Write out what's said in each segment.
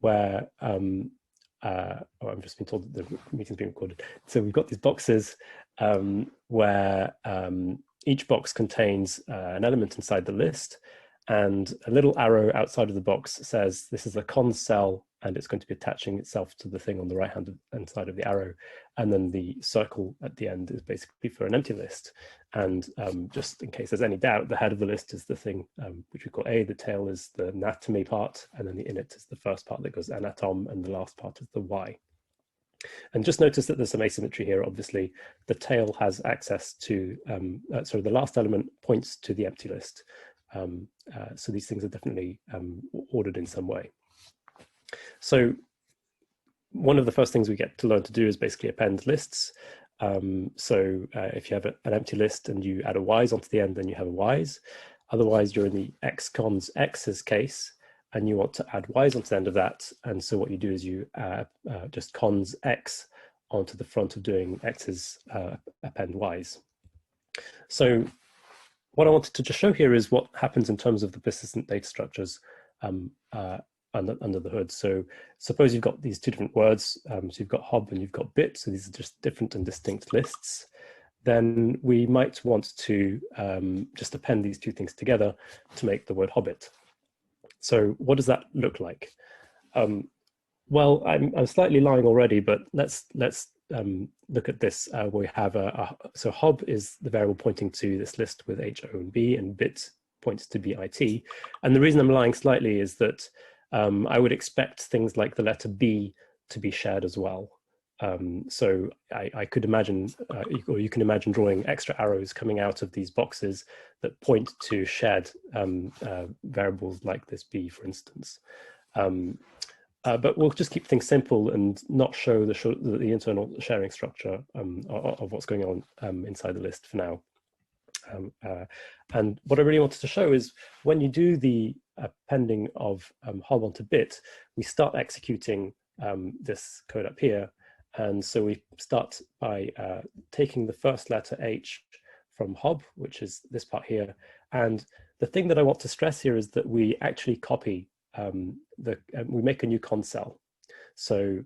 where oh, I'm just being told that the meeting's being recorded. So we've got these boxes where each box contains an element inside the list, and a little arrow outside of the box says this is a cons cell, and it's going to be attaching itself to the thing on the right hand side of the arrow. And then the circle at the end is basically for an empty list. And just in case there's any doubt, the head of the list is the thing which we call A, the tail is the anatomy part, and then the init is the first part that goes anatom, and the last part is the Y. And just notice that there's some asymmetry here. Obviously, the tail has access to, sorry, the last element points to the empty list. So these things are definitely ordered in some way. So one of the first things we get to learn to do is basically append lists. If you have an empty list and you add a Ys onto the end, then you have a Ys. Otherwise, you're in the x cons x's case, and you want to add Ys onto the end of that. And so what you do is you just cons x onto the front of doing x's append Ys. So what I wanted to just show here is what happens in terms of the persistent data structures under the hood. So suppose you've got these two different words, so you've got hob and you've got bit, so these are just different and distinct lists. Then we might want to just append these two things together to make the word hobbit. So what does that look like? Well, I'm slightly lying already, but let's look at this. We have so hob is the variable pointing to this list with H, O, and B, and bit points to BIT. And the reason I'm lying slightly is that I would expect things like the letter B to be shared as well. So I could imagine, or you can imagine drawing extra arrows coming out of these boxes that point to shared variables like this B, for instance. But we'll just keep things simple and not show the internal sharing structure of what's going on inside the list for now. And what I really wanted to show is when you do the appending of hob onto bit, we start executing this code up here. And so we start by taking the first letter H from hob, which is this part here. And the thing that I want to stress here is that we actually copy we make a new cons cell. So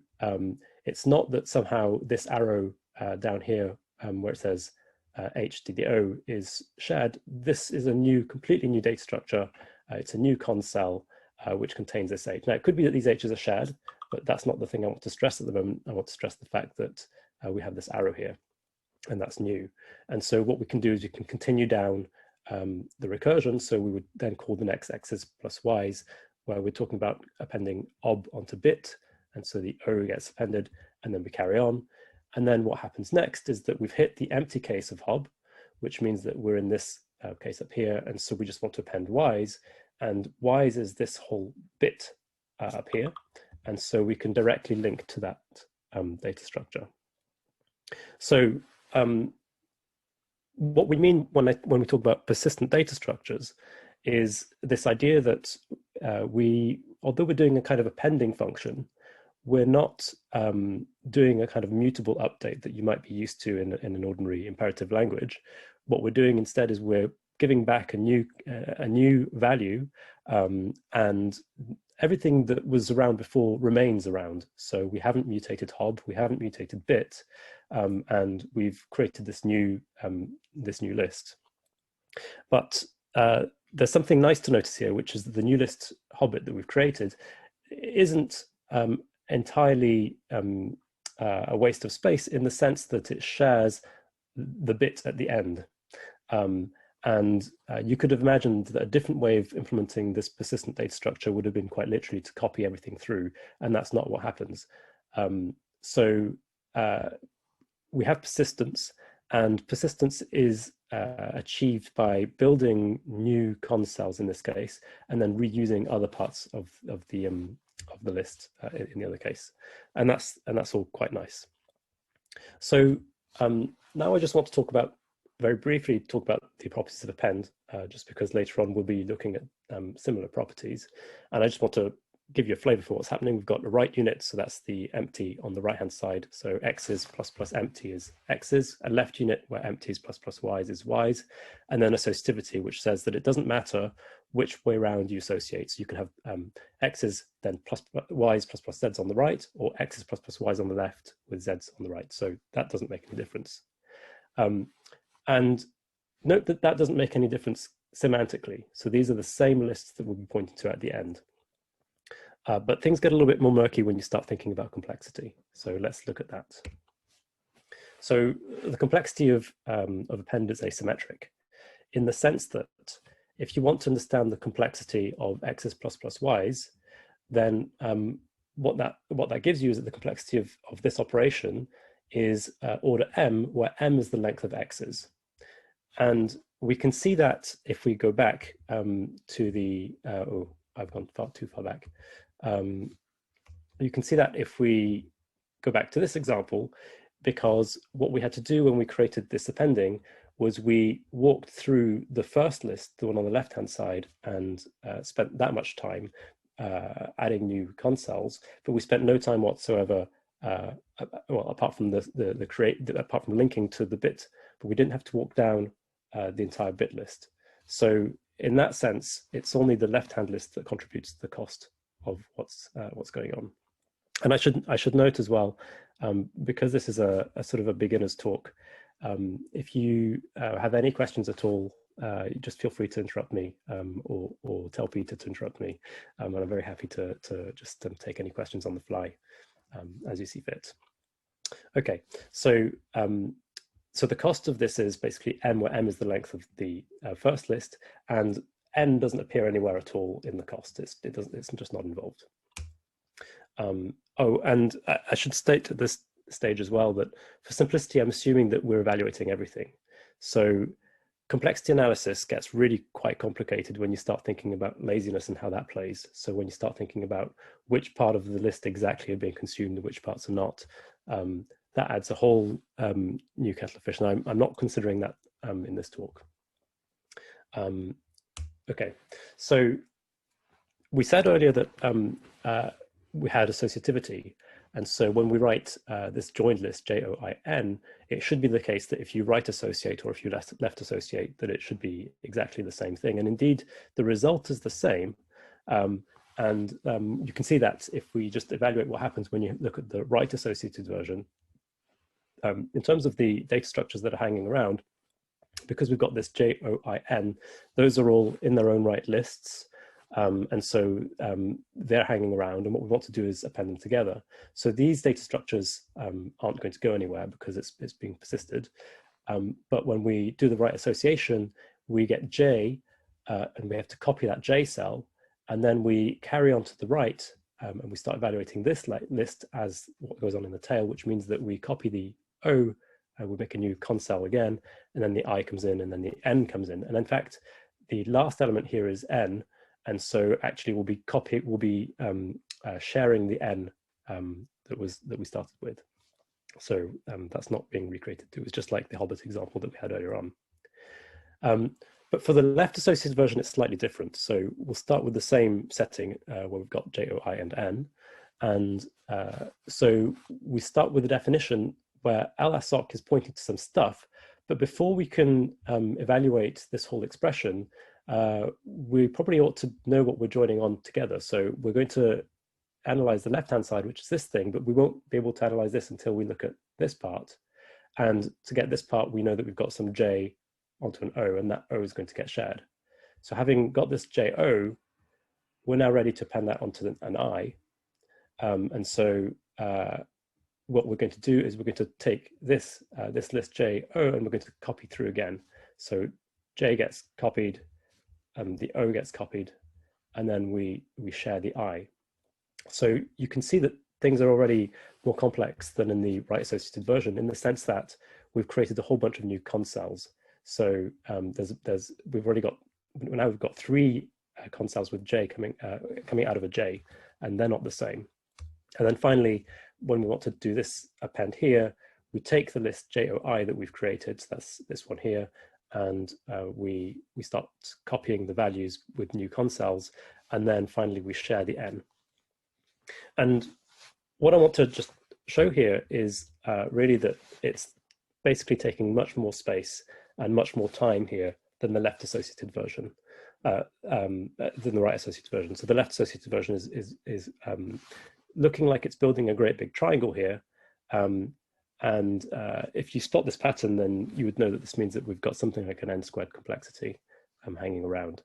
it's not that somehow this arrow down here where it says H to the O is shared. This is a completely new data structure. It's a new cons cell which contains this H. Now it could be that these H's are shared, but that's not the thing I want to stress at the moment. I want to stress the fact that we have this arrow here, and that's new. And so what we can do is we can continue down the recursion. So we would then call the next x's plus y's, where we're talking about appending ob onto bit. And so the O gets appended, and then we carry on. And then what happens next is that we've hit the empty case of hob, which means that we're in this case up here. And so we just want to append y's, and y's is this whole bit up here. And so we can directly link to that data structure. So what we mean when we talk about persistent data structures is this idea that although we're doing a kind of appending function, we're not doing a kind of mutable update that you might be used to in an ordinary imperative language. What we're doing instead is we're giving back a new value, and everything that was around before remains around. So we haven't mutated hob, we haven't mutated bit, and we've created this new list. But there's something nice to notice here, which is that the new list hobbit that we've created isn't entirely a waste of space, in the sense that it shares the bit at the end. And you could have imagined that a different way of implementing this persistent data structure would have been quite literally to copy everything through, and that's not what happens. We have persistence, and persistence is achieved by building new cons cells in this case, and then reusing other parts of the list in the other case, and that's all quite nice. So now I just want to very briefly talk about the properties of append, just because later on we'll be looking at similar properties, and I just want to give you a flavor for what's happening, we've got a right unit, so that's the empty on the right-hand side. So x's plus empty is x's, a left unit where empties plus y's is y's, and then associativity, which says that it doesn't matter which way around you associate. So you can have x's then plus y's plus z's on the right, or x's plus y's on the left with z's on the right. So that doesn't make any difference. And note that that doesn't make any difference semantically. So these are the same lists that we'll be pointing to at the end. But things get a little bit more murky when you start thinking about complexity. So let's look at that. So the complexity of append is asymmetric in the sense that if you want to understand the complexity of x's plus y's, then what that gives you is that the complexity of this operation is order m, where m is the length of x's. And we can see that if we go back to the, oh, I've gone too far back. You can see that if we go back to this example, because what we had to do when we created this appending was we walked through the first list, the one on the left-hand side, and spent that much time adding new concells, but we spent no time whatsoever, well, apart from apart from linking to the bit, but we didn't have to walk down the entire bit list. So in that sense, it's only the left-hand list that contributes to the cost of what's going on. And I should note as well, because this is a sort of a beginner's talk, if you have any questions at all, just feel free to interrupt me or tell Peter to interrupt me, and I'm very happy to just take any questions on the fly as you see fit. Okay, so so the cost of this is basically m, where m is the length of the first list, and n doesn't appear anywhere at all in the cost. It's just not involved. Oh, and I should state at this stage as well that for simplicity, I'm assuming that we're evaluating everything. So complexity analysis gets really quite complicated when you start thinking about laziness and how that plays. So when you start thinking about which part of the list exactly are being consumed and which parts are not, that adds a whole new kettle of fish. And I'm not considering that in this talk. Okay, so we said earlier that we had associativity. And so when we write this joined list, JOIN, it should be the case that if you right associate or if you left associate, that it should be exactly the same thing. And indeed, the result is the same. You can see that if we just evaluate what happens when you look at the right associated version, in terms of the data structures that are hanging around, because we've got this JOIN, those are all in their own right lists. And so they're hanging around, and what we want to do is append them together. So these data structures aren't going to go anywhere because it's being persisted. But when we do the right association, we get J, and we have to copy that J cell, and then we carry on to the right, and we start evaluating this list as what goes on in the tail, which means that we copy the O, and we make a new concell again, and then the I comes in, and then the N comes in. And in fact, the last element here is N. And so actually we'll be sharing the N that we started with. So that's not being recreated. It was just like the Hobbit example that we had earlier on. But for the left associated version, it's slightly different. So we'll start with the same setting where we've got JOI and N. And so we start with a definition where LSOC is pointing to some stuff. But before we can evaluate this whole expression, we probably ought to know what we're joining on together. So we're going to analyze the left-hand side, which is this thing, but we won't be able to analyze this until we look at this part. And to get this part, we know that we've got some J onto an O, and that O is going to get shared. So having got this JO, we're now ready to append that onto an I. And so what we're going to do is we're going to take this list JO, and we're going to copy through again. So J gets copied, the O gets copied, and then we share the I. So you can see that things are already more complex than in the right associated version, in the sense that we've created a whole bunch of new concells. So we've got 3 concells with J coming out of a J, and they're not the same. And then finally, when we want to do this append here, we take the list JOI that we've created, so that's this one here, and we start copying the values with new concells, and then finally we share the N. And what I want to just show here is really that it's basically taking much more space and much more time here than the left associated version, than the right associated version. So the left associated version is looking like it's building a great big triangle here. And if you spot this pattern, then you would know that this means that we've got something like an n squared complexity hanging around.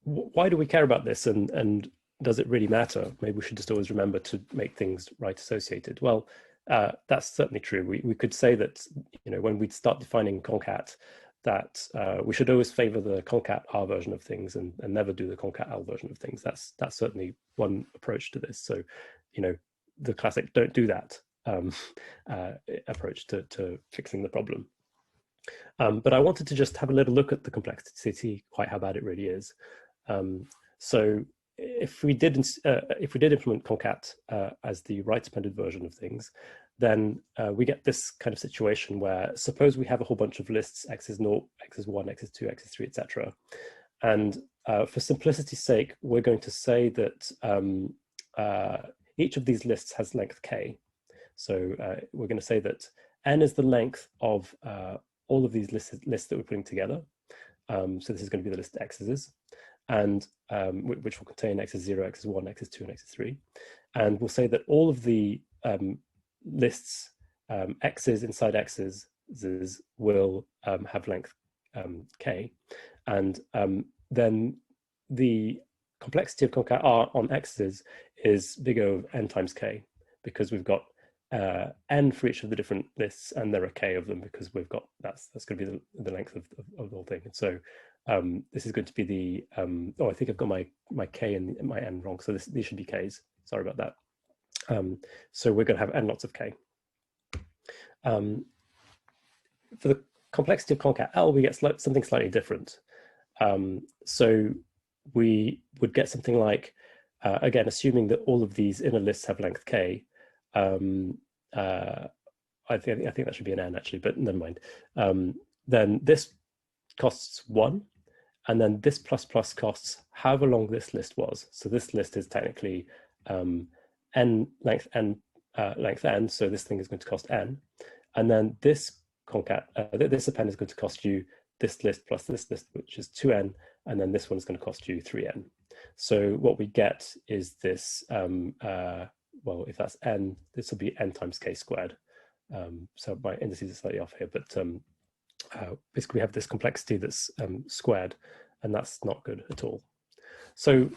Why do we care about this, and does it really matter? Maybe we should just always remember to make things right associated. Well, that's certainly true. We could say that, when we start defining concat, that we should always favor the concat R version of things and never do the concat L version of things. That's certainly one approach to this. So, the classic don't do that approach to fixing the problem. But I wanted to just have a little look at the complexity, quite how bad it really is. So if we did implement concat as the right appended version of things, then we get this kind of situation where, suppose we have a whole bunch of lists, x is 0, x is 1, x is 2, x is 3, etc. And for simplicity's sake, we're going to say that each of these lists has length k. So we're going to say that n is the length of all of these lists that we're putting together. So this is going to be the list x's, and which will contain x is 0, x is 1, x is 2, and x is 3. And we'll say that all of the lists x's inside x's will have length k. And then the complexity of concat R on x's is big O of n times k, because we've got n for each of the different lists, and there are k of them because we've got that's going to be the length of the whole thing. And so this is going to be the oh, I think I've got my k and my n wrong, so these should be k's. Sorry about that. So we're going to have n lots of k. For the complexity of concat L, we get something slightly different. So we would get something like, again, assuming that all of these inner lists have length k. I think that should be an n actually, but never mind. Then this costs 1, and then this plus plus costs however long this list was. So this list is technically length n, so this thing is going to cost n, and then this concat, this append is going to cost you this list plus this list, which is 2n, and then this one is going to cost you 3n. So what we get is this, well, if that's n, this will be n times k squared. So my indices are slightly off here, but basically we have this complexity that's squared, and that's not good at all. So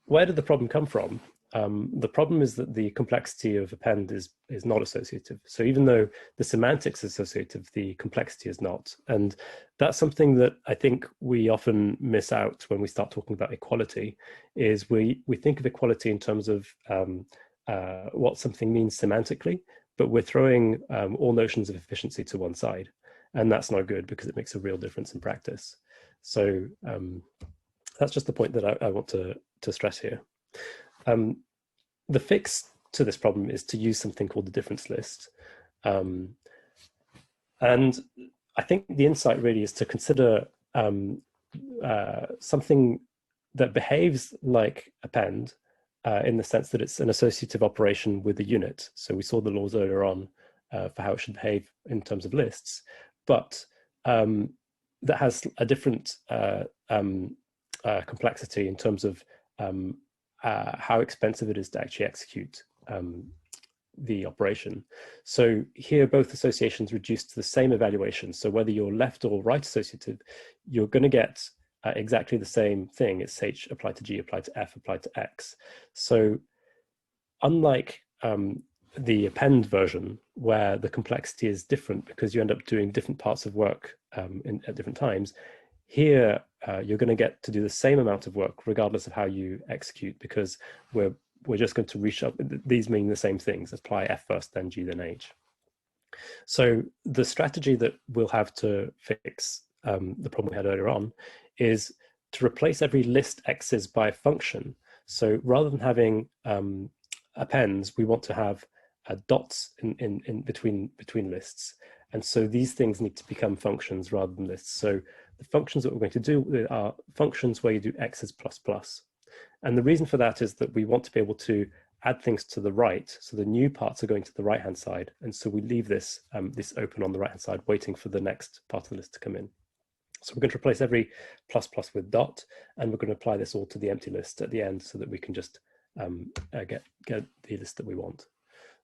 where did the problem come from? The problem is that the complexity of append is not associative. So even though the semantics is associative, the complexity is not. And that's something that I think we often miss out when we start talking about equality, is we think of equality in terms of what something means semantically, but we're throwing all notions of efficiency to one side. And that's not good because it makes a real difference in practice. So that's just the point that I want to stress here. The fix to this problem is to use something called the difference list. And I think the insight really is to consider something that behaves like append in the sense that it's an associative operation with a unit. So we saw the laws earlier on for how it should behave in terms of lists, but that has a different complexity in terms of how expensive it is to actually execute the operation. So here both associations reduce to the same evaluation. So whether you're left or right associative, you're going to get exactly the same thing. It's H applied to G, applied to F, applied to X. So unlike the append version, where the complexity is different because you end up doing different parts of work at different times, here you're going to get to do the same amount of work regardless of how you execute, because we're just going to reach up, these mean the same things, apply F first, then G, then H. So the strategy that we'll have to fix the problem we had earlier on is to replace every list x's by a function. So rather than having appends, we want to have dots in between lists. And so these things need to become functions rather than lists. So the functions that we're going to do are functions where you do x's plus plus. And the reason for that is that we want to be able to add things to the right. So the new parts are going to the right-hand side. And so we leave this, this open on the right-hand side, waiting for the next part of the list to come in. So we're going to replace every plus plus with dot, and we're going to apply this all to the empty list at the end so that we can just get the list that we want.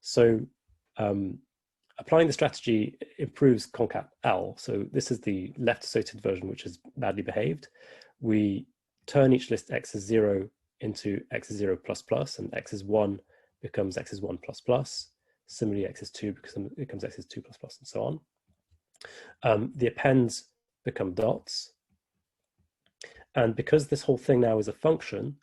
So applying the strategy improves concatr. So this is the left associated version, which is badly behaved. We turn each list x is 0 into x is 0 plus plus, and x is 1 becomes x is 1 plus plus. Similarly, x is 2 becomes x is 2 plus plus, and so on. The appends become dots. And because this whole thing now is a function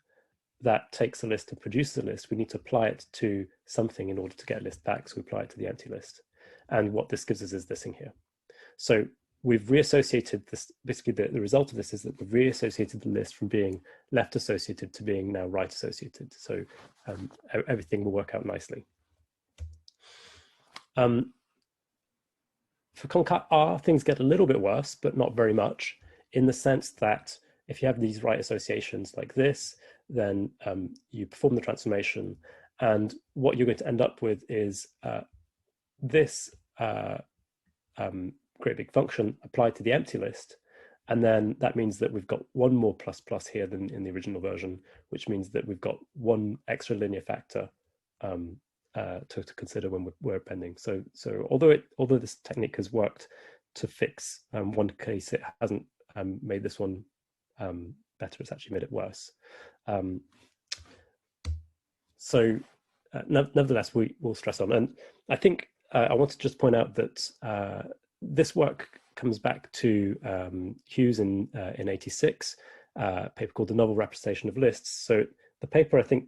that takes a list and produces a list, we need to apply it to something in order to get a list back. So we apply it to the empty list. And what this gives us is this thing here. So we've reassociated this. Basically, the result of this is that we've reassociated the list from being left associated to being now right associated. So everything will work out nicely. For concatr, things get a little bit worse, but not very much, in the sense that if you have these right associations like this, then you perform the transformation, and what you're going to end up with is this great big function applied to the empty list. And then that means that we've got one more plus plus here than in the original version, which means that we've got one extra linear factor to consider when we're appending. So although this technique has worked to fix one case, it hasn't made this one better. It's actually made it worse. Nevertheless, we will stress on. And I think I want to just point out that this work comes back to Hughes in 86, a paper called The Novel Representation of Lists. So the paper, I think,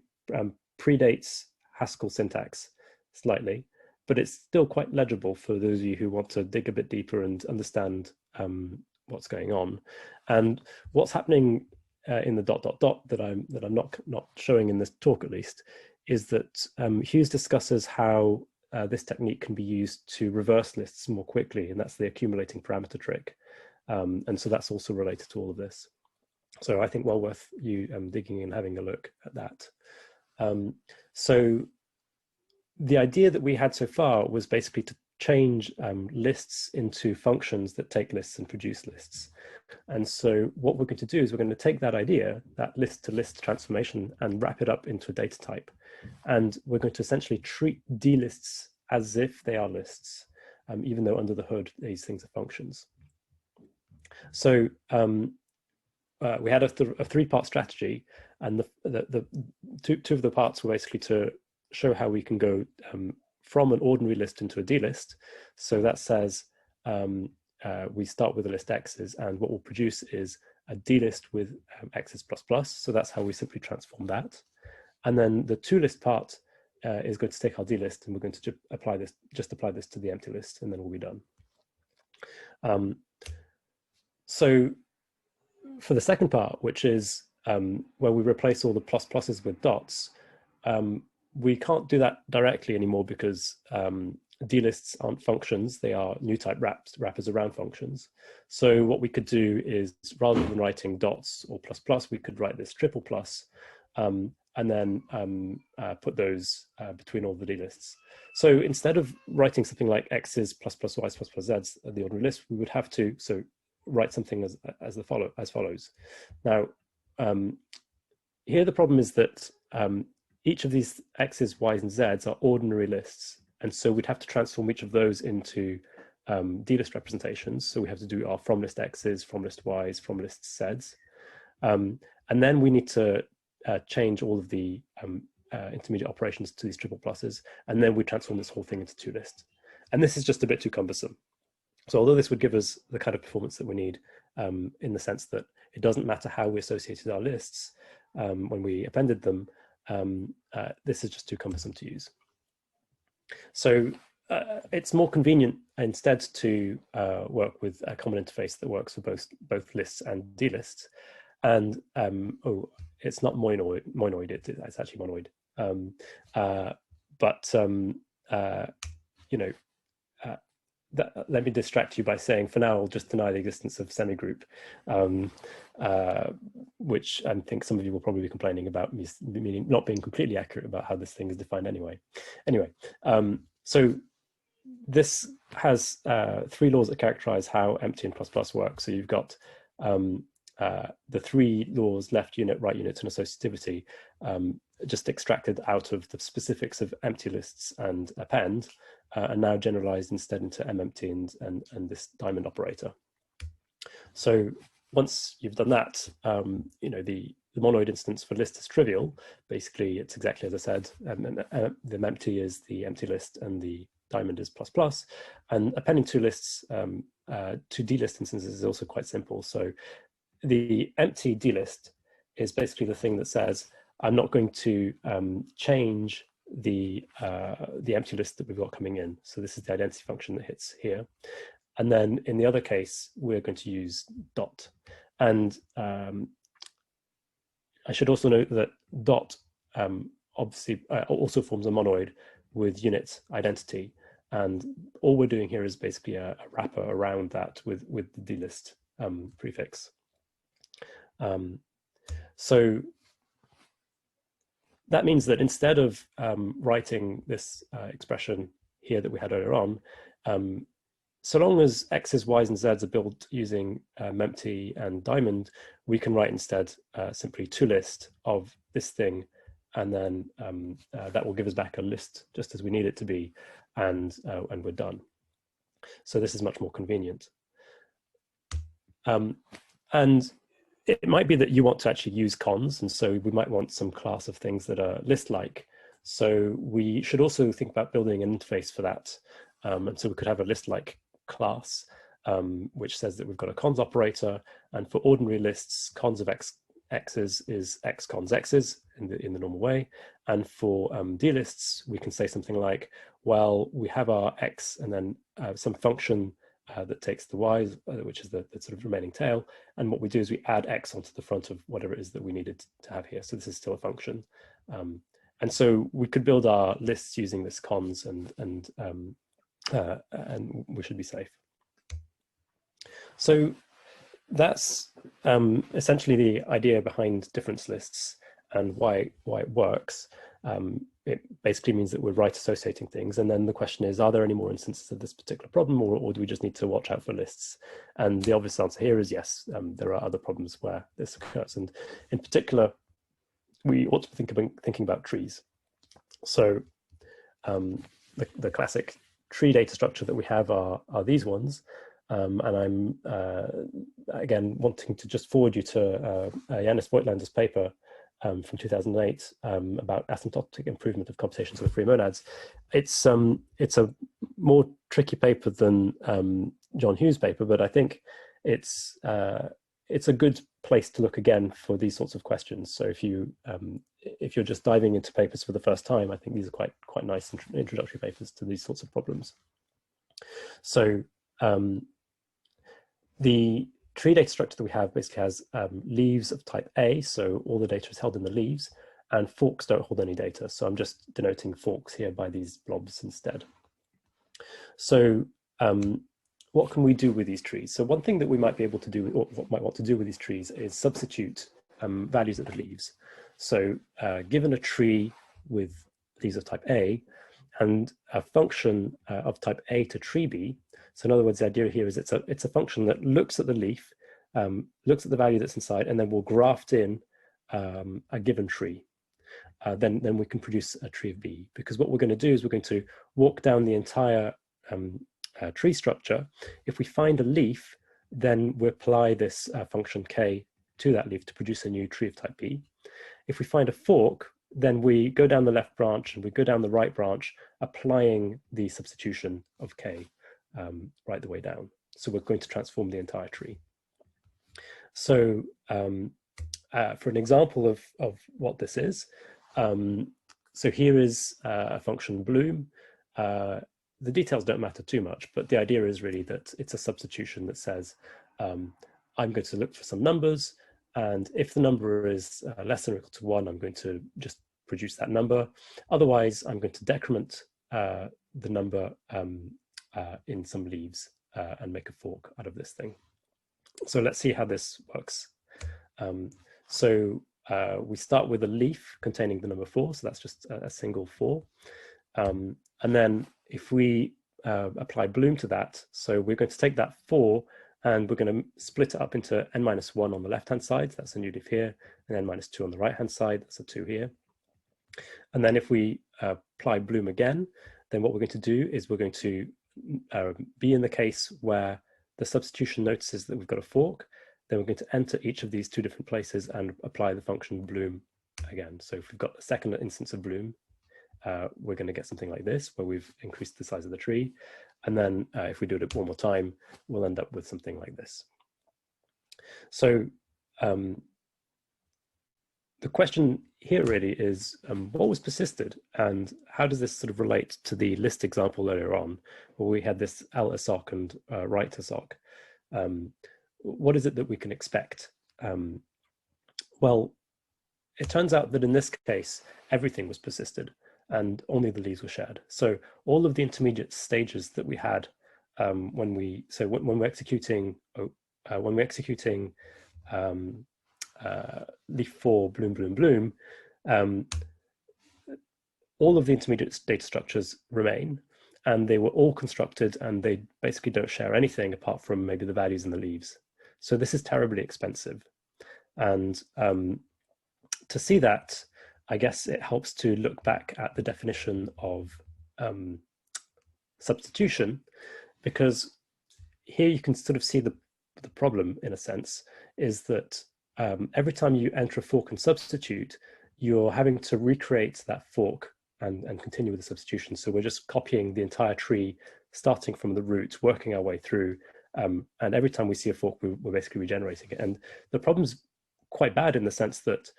predates Haskell syntax slightly, but it's still quite legible for those of you who want to dig a bit deeper and understand what's going on. And what's happening in the ... that I'm not showing in this talk, at least, is that Hughes discusses how this technique can be used to reverse lists more quickly, and that's the accumulating parameter trick. And so that's also related to all of this. So I think well worth you digging and having a look at that. So the idea that we had so far was basically to change lists into functions that take lists and produce lists. And so what we're going to do is we're going to take that idea, that list to list transformation, and wrap it up into a data type. And we're going to essentially treat d-lists as if they are lists, even though under the hood, these things are functions. So we had a three-part strategy, and the two of the parts were basically to show how we can go from an ordinary list into a d-list. So that says we start with a list x's, and what we'll produce is a d-list with x's plus plus. So that's how we simply transform that. And then the two-list part is going to take our d-list, and we're going to just apply this to the empty list, and then we'll be done. So for the second part, which is where we replace all the plus pluses with dots, we can't do that directly anymore because d-lists aren't functions, they are new type wrappers around functions. So what we could do is, rather than writing dots or plus plus, we could write this triple plus, and then put those between all the d-lists. So instead of writing something like x's plus plus y's plus plus z's at the ordinary list, we would have to write something as follows. Now, here the problem is that each of these x's, y's, and z's are ordinary lists, and so we'd have to transform each of those into d-list representations. So we have to do our from list x's, from list y's, from list z's, and then we need to change all of the intermediate operations to these triple pluses, and then we transform this whole thing into two lists. And this is just a bit too cumbersome. So although this would give us the kind of performance that we need, in the sense that it doesn't matter how we associated our lists when we appended them, this is just too cumbersome to use. So it's more convenient instead to work with a common interface that works for both lists and d-lists. And it's not monoid, it's actually monoid. let me distract you by saying, for now, I'll just deny the existence of semigroup, which I think some of you will probably be complaining about me meaning not being completely accurate about how this thing is defined anyway. Anyway, so this has 3 laws that characterize how empty in plus plus works. So you've got the 3 laws, left unit, right unit, and associativity, just extracted out of the specifics of empty lists and append, and now generalized instead into mempty and this diamond operator. So once you've done that, you know, the monoid instance for list is trivial. Basically, it's exactly as I said. The mempty is the empty list, and the diamond is plus plus. And appending 2 lists to d-list instances is also quite simple. So the empty d-list is basically the thing that says, I'm not going to change the empty list that we've got coming in. So this is the identity function that hits here. And then in the other case, we're going to use dot. And I should also note that dot obviously also forms a monoid with unit identity. And all we're doing here is basically a wrapper around that with the d-list prefix. So that means that instead of writing this expression here that we had earlier on, so long as x's, y's, and z's are built using mempty and diamond, we can write instead simply toList of this thing, and then that will give us back a list just as we need it to be, and we're done. So this is much more convenient. And it might be that you want to actually use cons, and so we might want some class of things that are list-like. So we should also think about building an interface for that. And so we could have a list-like class, which says that we've got a cons operator, and for ordinary lists, cons of x's is x cons x's in the normal way. And for d-lists, we can say something like, well, we have our x and then some function that takes the y's, which is the sort of remaining tail. And what we do is we add x onto the front of whatever it is that we needed to have here. So this is still a function. And so we could build our lists using this cons, and we should be safe. So that's essentially the idea behind difference lists and why it works. It basically means that we're right associating things. And then the question is, are there any more instances of this particular problem, or do we just need to watch out for lists? And the obvious answer here is yes, there are other problems where this occurs. And in particular, we ought to be thinking about trees. So the classic tree data structure that we have are these ones. And I'm, again, wanting to just forward you to Jannis Voigtlander's paper from 2008 about asymptotic improvement of computations with free monads. It's a more tricky paper than John Hughes' paper, but I think it's a good place to look again for these sorts of questions. So if you're just diving into papers for the first time, I think these are quite nice introductory papers to these sorts of problems. So the tree data structure that we have basically has leaves of type A, so all the data is held in the leaves, and forks don't hold any data. So I'm just denoting forks here by these blobs instead. So what can we do with these trees? So one thing that we might be able to do, or what might want to do with these trees, is substitute values at the leaves. So given a tree with leaves of type A and a function of type A to tree B, so in other words, the idea here is it's a function that looks at the leaf, looks at the value that's inside, and then will graft in a given tree. Then we can produce a tree of B, because what we're going to do is we're going to walk down the entire tree structure. If we find a leaf, then we apply this function k to that leaf to produce a new tree of type B. If we find a fork, then we go down the left branch and we go down the right branch, applying the substitution of k right the way down. So we're going to transform the entire tree. So for an example of what this is, so here is a function bloom. The details don't matter too much, but the idea is really that it's a substitution that says, I'm going to look for some numbers, and if the number is less than or equal to 1, I'm going to just produce that number. Otherwise, I'm going to decrement the number in some leaves and make a fork out of this thing. So let's see how this works. We start with a leaf containing the number 4, so that's just a single 4. And then if we apply bloom to that, so we're going to take that 4 and we're going to split it up into n-1 on the left-hand side, that's a new leaf here, and n-2 on the right-hand side, that's a 2 here. And then if we apply bloom again, then what we're going to do is we're going to be in the case where the substitution notices that we've got a fork. Then we're going to enter each of these 2 different places and apply the function bloom again. So if we've got a second instance of bloom, we're going to get something like this, where we've increased the size of the tree. And then if we do it one more time, we'll end up with something like this. So the question here really is, what was persisted, and how does this sort of relate to the list example earlier on, where we had this l-assoc and right-assoc? What is it that we can expect? Well, it turns out that in this case, everything was persisted and only the leaves were shared. So all of the intermediate stages that we had when we're executing leaf 4 bloom bloom bloom, all of the intermediate data structures remain, and they were all constructed, and they basically don't share anything apart from maybe the values in the leaves. So this is terribly expensive. And to see that, I guess it helps to look back at the definition of substitution, because here you can sort of see the problem, in a sense, is that every time you enter a fork and substitute, you're having to recreate that fork and continue with the substitution. So we're just copying the entire tree, starting from the root, working our way through. And every time we see a fork, we're basically regenerating it. And the problem's quite bad in the sense that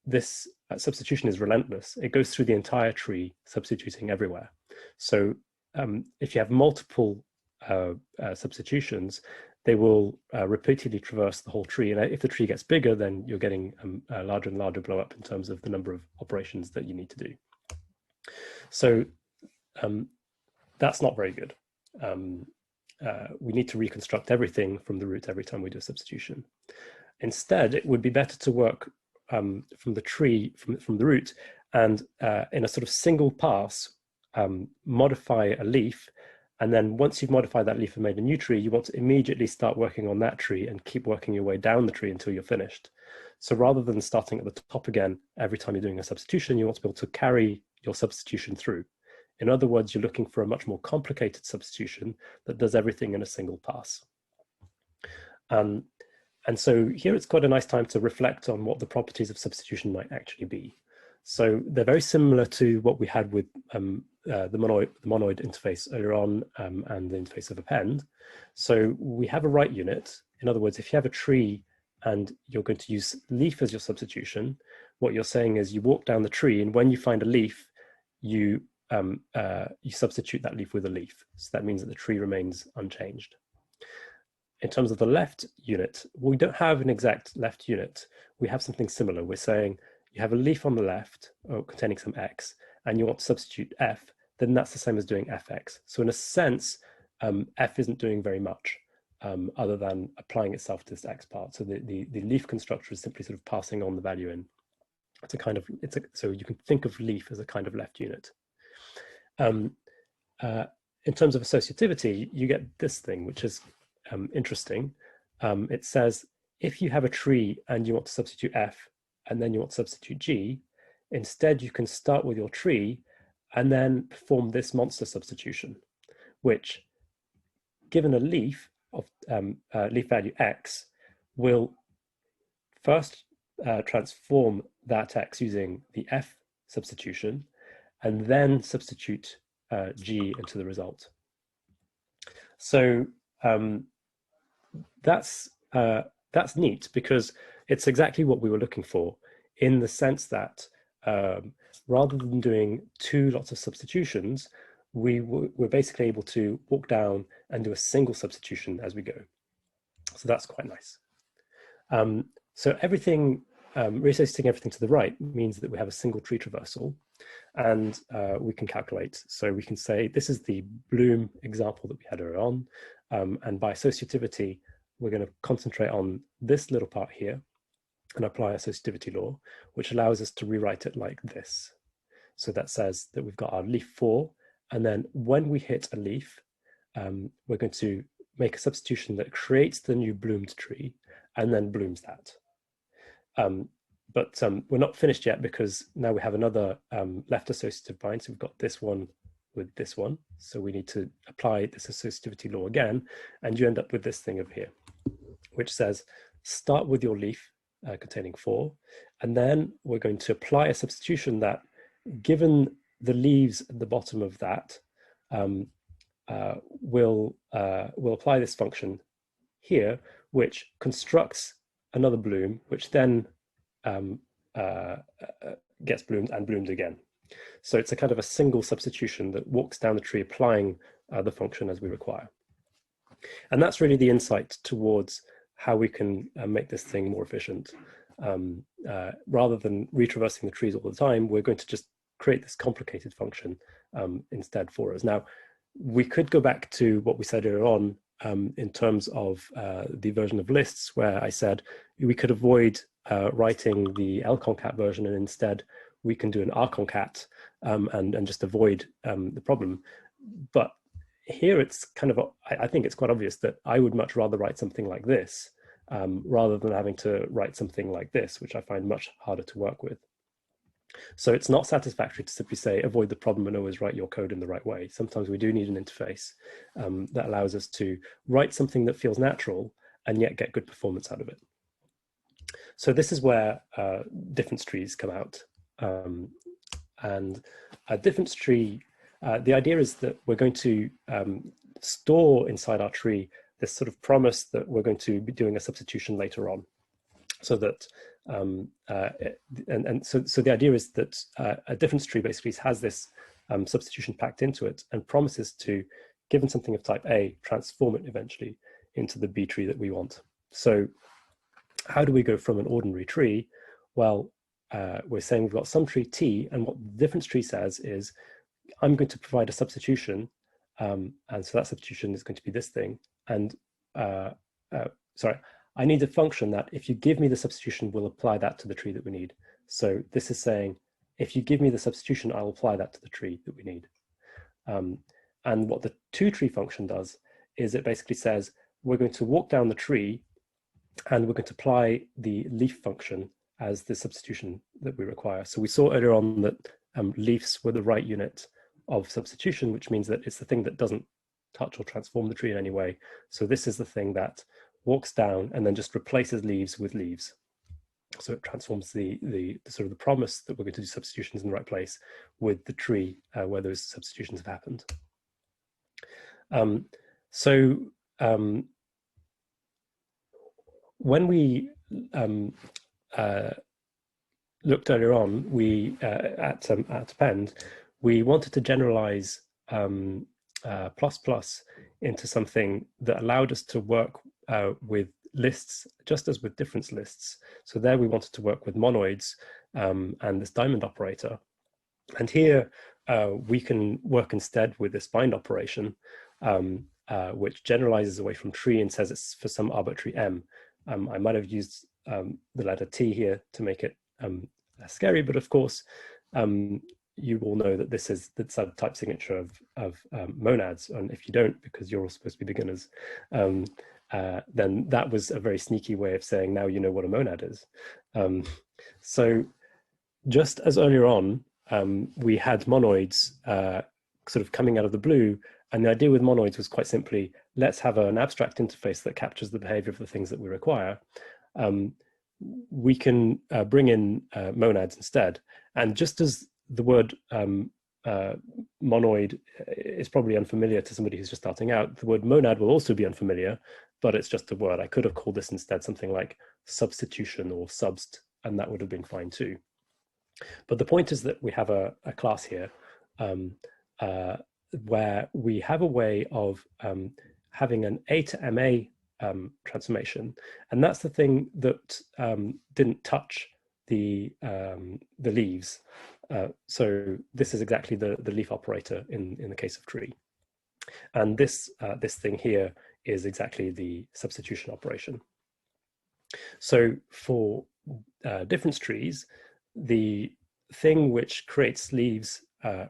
this substitution is relentless. It goes through the entire tree, substituting everywhere. So if you have multiple substitutions, they will repeatedly traverse the whole tree. And if the tree gets bigger, then you're getting a larger and larger blow up in terms of the number of operations that you need to do. So that's not very good. We need to reconstruct everything from the root every time we do a substitution. Instead, it would be better to work from the tree, from the root, and in a sort of single pass, modify a leaf. And then once you've modified that leaf and made a new tree, you want to immediately start working on that tree and keep working your way down the tree until you're finished. So rather than starting at the top again every time you're doing a substitution, you want to be able to carry your substitution through. In other words, you're looking for a much more complicated substitution that does everything in a single pass. And so here it's quite a nice time to reflect on what the properties of substitution might actually be. So they're very similar to what we had with the monoid interface earlier on and the interface of append. So we have a right unit. In other words, if you have a tree and you're going to use leaf as your substitution, what you're saying is you walk down the tree, and when you find a leaf, you substitute that leaf with a leaf. So that means that the tree remains unchanged. In terms of the left unit, we don't have an exact left unit. We have something similar. We're saying you have a leaf on the left containing some x, and you want to substitute f, then that's the same as doing fx. So in a sense, f isn't doing very much other than applying itself to this x part. So the leaf constructor is simply sort of passing on the value in. So you can think of leaf as a kind of left unit. In terms of associativity, you get this thing, which is interesting. It says if you have a tree and you want to substitute f, and then you want to substitute g, instead you can start with your tree and then perform this monster substitution, which, given a leaf of leaf value x, will first transform that x using the f substitution, and then substitute g into the result. So that's neat, because it's exactly what we were looking for, in the sense that rather than doing 2 lots of substitutions, we're basically able to walk down and do a single substitution as we go. So that's quite nice. So everything, reassociating everything to the right means that we have a single tree traversal. And we can calculate. So we can say this is the bloom example that we had earlier on. And by associativity, we're going to concentrate on this little part here and apply associativity law, which allows us to rewrite it like this. So that says that we've got our leaf 4, and then when we hit a leaf, we're going to make a substitution that creates the new bloomed tree and then blooms that. But we're not finished yet, because now we have another left associative bind. So we've got this one with this one. So we need to apply this associativity law again, and you end up with this thing over here, which says start with your leaf containing 4, and then we're going to apply a substitution that, given the leaves at the bottom of that, we'll apply this function here, which constructs another bloom, which then gets bloomed and bloomed again. So it's a kind of a single substitution that walks down the tree, applying the function as we require. And that's really the insight towards how we can make this thing more efficient. Rather than retraversing the trees all the time, we're going to just create this complicated function instead for us. Now, we could go back to what we said earlier on in terms of the version of lists, where I said we could avoid writing the lconcat version, and instead we can do an rconcat and just avoid the problem. But here it's kind of, I think it's quite obvious that I would much rather write something like this rather than having to write something like this, which I find much harder to work with. So it's not satisfactory to simply say avoid the problem and always write your code in the right way. Sometimes we do need an interface that allows us to write something that feels natural and yet get good performance out of it. So this is where difference trees come out. And a difference tree, the idea is that we're going to store inside our tree this sort of promise that we're going to be doing a substitution later on. So that, so the idea is that a difference tree basically has this substitution packed into it and promises to, given something of type A, transform it eventually into the B tree that we want. So how do we go from an ordinary tree? Well, we're saying we've got some tree T, and what the difference tree says is, I'm going to provide a substitution, and so that substitution is going to be this thing. And sorry, I need a function that, if you give me the substitution, will apply that to the tree that we need. So this is saying, if you give me the substitution, I'll apply that to the tree that we need. And what the toTree function does is it basically says, we're going to walk down the tree and we're going to apply the leaf function as the substitution that we require. So we saw earlier on that leaves were the right unit of substitution, which means that it's the thing that doesn't touch or transform the tree in any way. So this is the thing that walks down and then just replaces leaves with leaves. So it transforms the sort of the promise that we're going to do substitutions in the right place with the tree where those substitutions have happened. When we looked earlier on, we at append, we wanted to generalize plus into something that allowed us to work with lists just as with difference lists. So there we wanted to work with monoids and this diamond operator. And here we can work instead with this bind operation, which generalizes away from tree and says it's for some arbitrary m. I might have used the letter T here to make it less scary, but of course, you all know that this is the subtype signature of monads. And if you don't, because you're all supposed to be beginners, then that was a very sneaky way of saying, now you know what a monad is. So just as earlier on, we had monoids sort of coming out of the blue, and the idea with monoids was quite simply, let's have an abstract interface that captures the behavior of the things that we require. We can bring in monads instead. And just as the word monoid is probably unfamiliar to somebody who's just starting out, the word monad will also be unfamiliar, but it's just a word. I could have called this instead something like substitution or subst, and that would have been fine too. But the point is that we have a class here where we have a way of having an A to MA transformation, and that's the thing that didn't touch the leaves. So this is exactly the leaf operator in the case of tree. And this thing here is exactly the substitution operation. So for difference trees, the thing which creates leaves,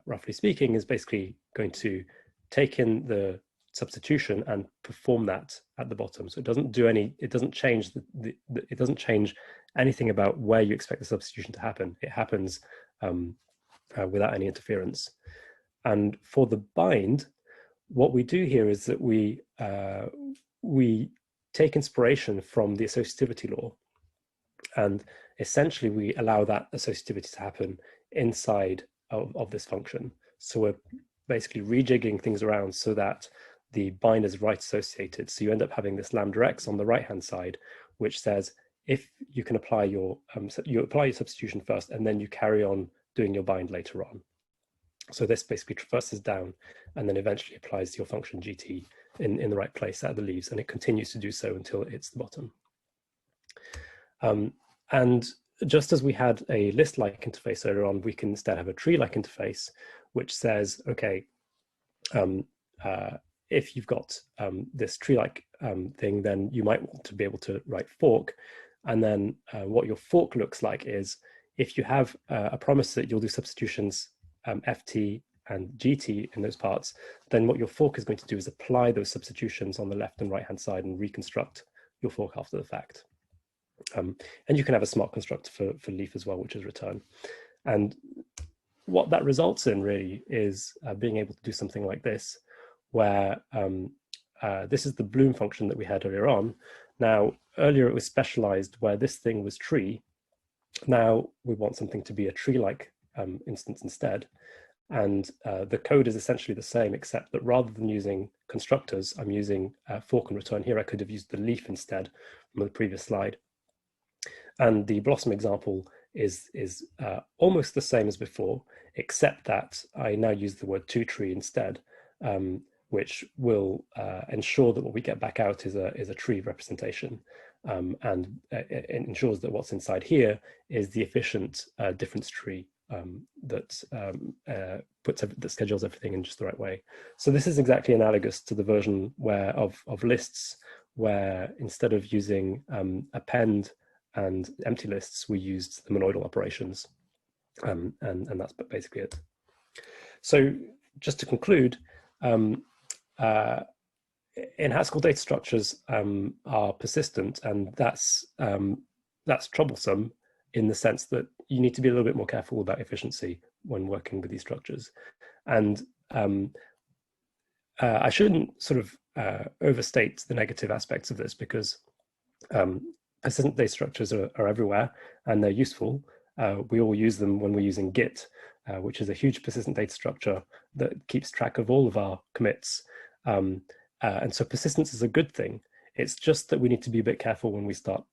roughly speaking, is basically going to take in the substitution and perform that at the bottom. So it doesn't do any, it doesn't change it doesn't change anything about where you expect the substitution to happen. It happens without any interference. And for the bind, what we do here is that we take inspiration from the associativity law, and essentially we allow that associativity to happen inside of this function. So we're basically rejigging things around so that the bind is right associated. So you end up having this lambda x on the right hand side, which says if you can apply your substitution first, and then you carry on doing your bind later on. So this basically traverses down and then eventually applies your function gt in the right place at the leaves, and it continues to do so until it hits the bottom. And just as we had a list-like interface earlier on, we can instead have a tree-like interface, which says, okay, if you've got this tree-like thing, then you might want to be able to write fork. And then what your fork looks like is, if you have a promise that you'll do substitutions ft and gt in those parts, then what your fork is going to do is apply those substitutions on the left and right hand side and reconstruct your fork after the fact. And you can have a smart constructor for leaf as well, which is return. And what that results in really is being able to do something like this, where this is the bloom function that we had earlier on. Now, earlier it was specialized where this thing was tree. Now we want something to be a tree-like instance instead. And the code is essentially the same, except that rather than using constructors, I'm using fork and return here. I could have used the leaf instead from the previous slide. And the blossom example is almost the same as before, except that I now use the word toTree instead, which will ensure that what we get back out is a tree representation. And it ensures that what's inside here is the efficient difference tree that schedules everything in just the right way. So this is exactly analogous to the version of lists, where instead of using append and empty lists, we used the monoidal operations, and that's basically it. So just to conclude, in Haskell, data structures are persistent, and that's troublesome in the sense that you need to be a little bit more careful about efficiency when working with these structures. And I shouldn't sort of overstate the negative aspects of this, because persistent data structures are everywhere and they're useful. We all use them when we're using Git, which is a huge persistent data structure that keeps track of all of our commits. And so persistence is a good thing. It's just that we need to be a bit careful when we start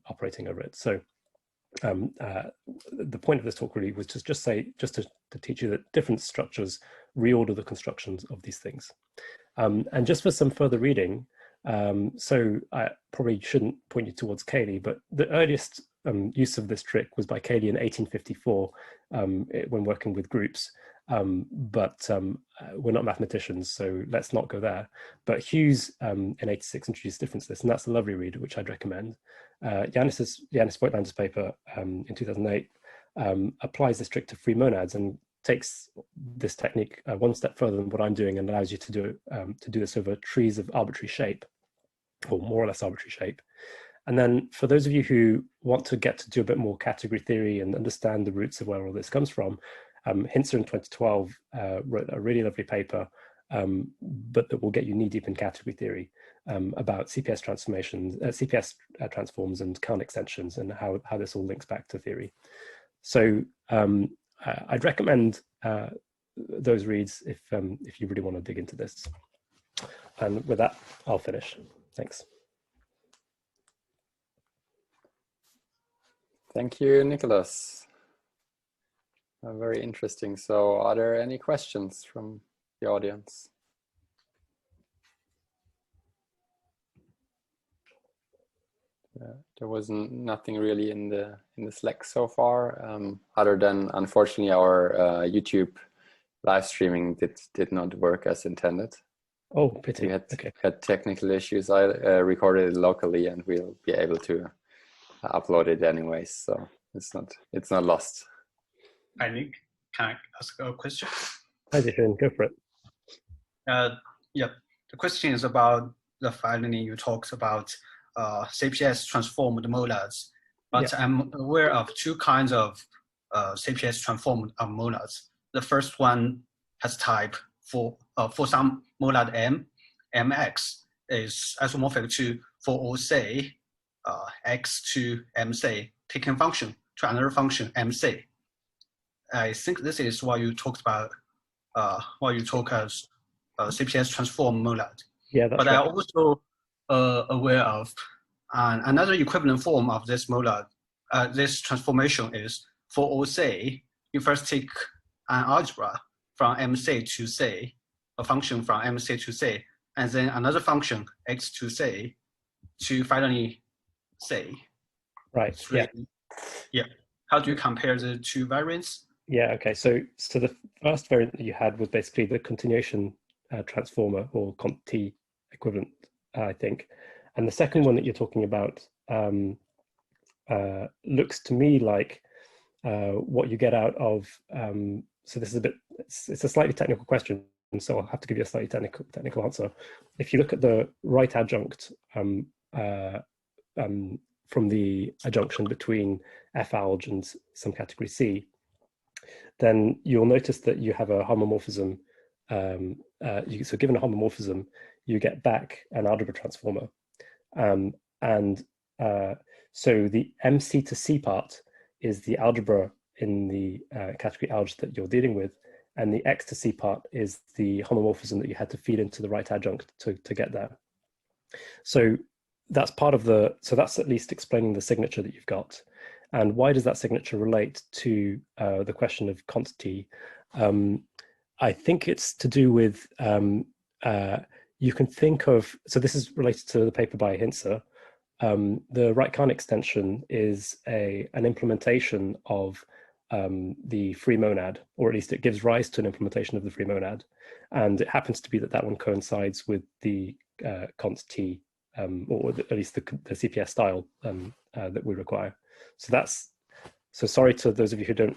operating over it. So the point of this talk really was to teach you that different structures reorder the constructions of these things. And just for some further reading, so I probably shouldn't point you towards Cayley, but the earliest use of this trick was by Cayley in 1854 when working with groups. But we're not mathematicians, so let's not go there. But Hughes in 86 introduced difference lists, and that's a lovely read, which I'd recommend. Yanis Voigtlander's paper in 2008 applies this trick to free monads and takes this technique one step further than what I'm doing, and allows you to do this over trees of arbitrary shape, or more or less arbitrary shape. And then for those of you who want to get to do a bit more category theory and understand the roots of where all this comes from, Hintzer in 2012 wrote a really lovely paper, but that will get you knee-deep in category theory about CPS transformations, CPS transforms and count extensions, and how this all links back to theory. So I'd recommend those reads if you really want to dig into this. And with that, I'll finish. Thanks. Thank you, Nicolas. Very interesting. So are there any questions from the audience? There was nothing really in the Slack so far, other than unfortunately our YouTube live streaming did not work as intended. Oh, pity. We Okay. had technical issues. I recorded it locally, and we'll be able to upload it anyways. So it's not lost. I think, can I ask a question? Hi, Dishin, go for it. Yeah, the question is about the finally you talked about CPS transformed monads, but yeah. I'm aware of two kinds of CPS transformed monads. The first one has type for some monad M, Mx is isomorphic to for all say x to MC taking function to another function MC. I think this is what you talked about. What you talk as CPS transform monad. Yeah, that's but right. I'm also aware of another equivalent form of this monad. This transformation is for all say. You first take an algebra from MC to say, a function from MC to say, and then another function x to say, to finally say. Right. Yeah. Yeah. How do you compare the two variants? Yeah. Okay. So the first variant that you had was basically the continuation transformer, or cont equivalent, I think. And the second one that you're talking about looks to me like what you get out of. So this is a bit. It's a slightly technical question, so I'll have to give you a slightly technical answer. If you look at the right adjunct from the adjunction between F-alg and some category C, then you'll notice that you have a homomorphism. So given a homomorphism, you get back an algebra transformer. So the MC to C part is the algebra in the category alg that you're dealing with, and the X to C part is the homomorphism that you had to feed into the right adjunct to get there. So that's part of so that's at least explaining the signature that you've got. And why does that signature relate to the question of quantity? I think it's to do with, you can think of, so this is related to the paper by Hintzer. The right-Kahn extension is an implementation of the free monad, or at least it gives rise to an implementation of the free monad. And it happens to be that one coincides with the const T, or at least the CPS style that we require. So sorry to those of you who don't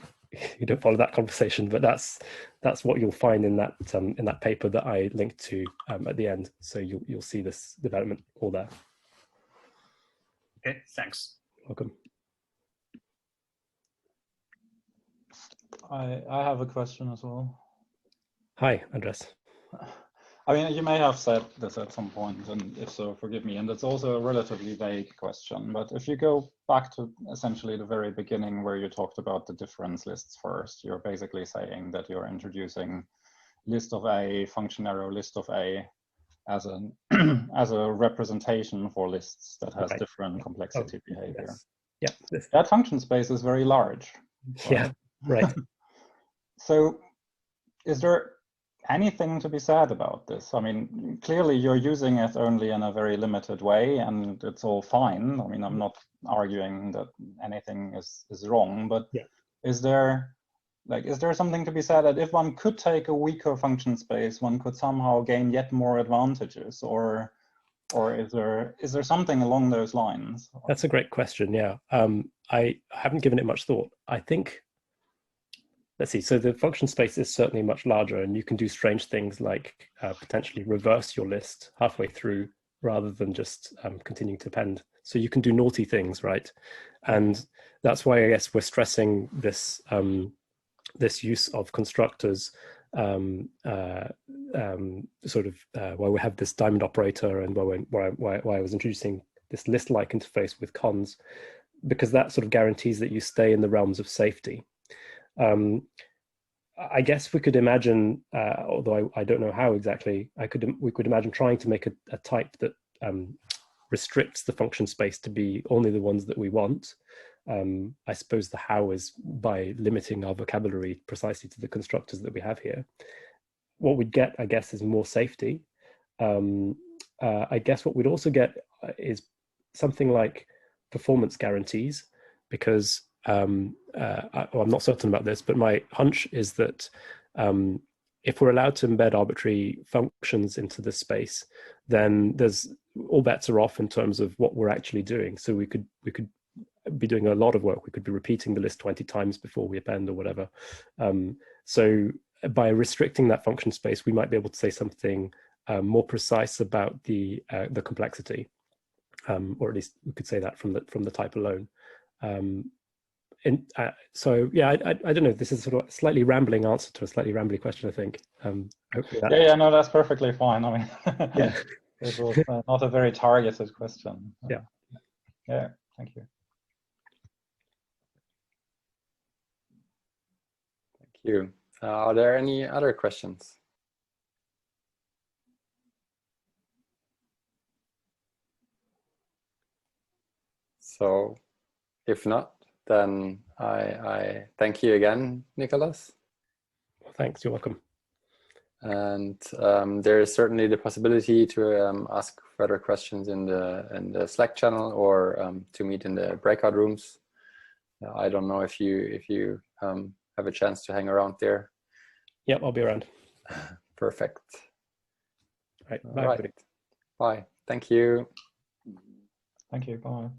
follow that conversation, but that's what you'll find in that paper that I linked to at the end. So you'll see this development all there. Okay, thanks. Welcome. I have a question as well. Hi, Andres. I mean, you may have said this at some point, and if so, forgive me. And it's also a relatively vague question. But if you go back to essentially the very beginning where you talked about the difference lists first, you're basically saying that you're introducing list of A, function arrow list of A as a representation for lists that has different complexity behavior. Yes. Yeah. That function space is very large. Right? Yeah, right. So is there anything to be said about this? I mean, clearly you're using it only in a very limited way, and it's all fine. I mean, I'm not arguing that anything is wrong, but yeah. Is there something to be said that if one could take a weaker function space, one could somehow gain yet more advantages, or is there something along those lines? That's a great question. Yeah, I haven't given it much thought. I think, let's see. So the function space is certainly much larger, and you can do strange things like potentially reverse your list halfway through rather than just continuing to append. So you can do naughty things, right? And that's why I guess we're stressing this this use of constructors, why we have this diamond operator, and why I was introducing this list-like interface with cons, because that sort of guarantees that you stay in the realms of safety. I guess we could imagine, although I don't know how exactly, we could imagine trying to make a type that restricts the function space to be only the ones that we want. I suppose the how is by limiting our vocabulary precisely to the constructors that we have here. What we'd get, I guess, is more safety. I guess what we'd also get is something like performance guarantees, because I'm not certain about this, but my hunch is that if we're allowed to embed arbitrary functions into this space, then all bets are off in terms of what we're actually doing. So we could be doing a lot of work. We could be repeating the list 20 times before we append or whatever. So by restricting that function space, we might be able to say something more precise about the complexity, or at least we could say that from the type alone. So yeah, I don't know. This is sort of a slightly rambling answer to a slightly rambling question, I think. Hopefully that yeah, no, that's perfectly fine. I mean, yeah, it was not a very targeted question. Yeah. Yeah, thank you. Thank you. Are there any other questions? So if not, then I thank you again, Nicolas. Well, thanks, you're welcome. And there is certainly the possibility to ask further questions in the Slack channel, or to meet in the breakout rooms. I don't know if you have a chance to hang around there. Yep, I'll be around. Perfect. Right, All bye. right. Bye. Thank you. Thank you. Bye.